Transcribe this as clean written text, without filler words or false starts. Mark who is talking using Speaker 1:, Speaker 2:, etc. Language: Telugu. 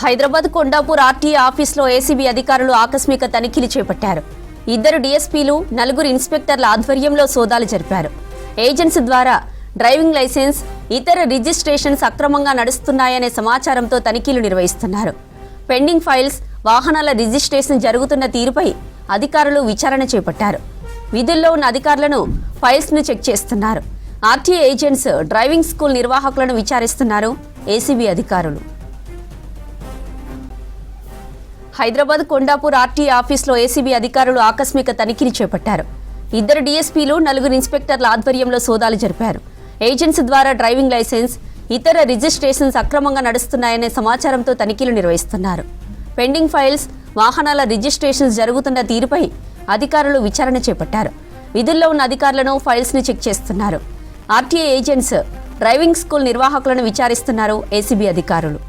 Speaker 1: హైదరాబాద్ కొండాపూర్ ఆర్టీఏ ఆఫీసులో ఏసీబీ అధికారులు ఆకస్మిక తనిఖీలు చేపట్టారు. 2 డీఎస్పీలు 4 ఇన్స్పెక్టర్ల ఆధ్వర్యంలో సోదాలు జరిపారు. ఏజెన్సీ ద్వారా డ్రైవింగ్ లైసెన్స్, ఇతర రిజిస్ట్రేషన్స్ అక్రమంగా నడుస్తున్నాయనే సమాచారంతో తనిఖీలు నిర్వహిస్తున్నారు. పెండింగ్ ఫైల్స్, వాహనాల రిజిస్ట్రేషన్ జరుగుతున్న తీరుపై అధికారులు విచారణ చేపట్టారు. విధుల్లో ఉన్న అధికారులను ఫైల్స్ను చెక్ చేస్తున్నారు. ఆర్టీఏ ఏజెంట్స్, డ్రైవింగ్ స్కూల్ నిర్వాహకులను విచారిస్తున్నారు ఏసీబీ అధికారులు. హైదరాబాద్ కొండాపూర్ ఆర్టీఏ ఆఫీసులో ఏసీబీ అధికారులు ఆకస్మిక తనిఖీలు చేపట్టారు. 2 డీఎస్పీలు 4 ఇన్స్పెక్టర్ల ఆధ్వర్యంలో సోదాలు జరిపారు. ఏజెన్సీ ద్వారా డ్రైవింగ్ లైసెన్స్, ఇతర రిజిస్ట్రేషన్స్ అక్రమంగా నడుస్తున్నాయనే సమాచారంతో తనిఖీలు నిర్వహిస్తున్నారు. పెండింగ్ ఫైల్స్, వాహనాల రిజిస్ట్రేషన్స్ జరుగుతున్న తీరుపై అధికారులు విచారణ చేపట్టారు. విధుల్లో ఉన్న అధికారులను ఫైల్స్ని చెక్ చేస్తున్నారు. ఆర్టీఏ ఏజెంట్స్, డ్రైవింగ్ స్కూల్ నిర్వాహకులను విచారిస్తున్నారు ఏసీబీ అధికారులు.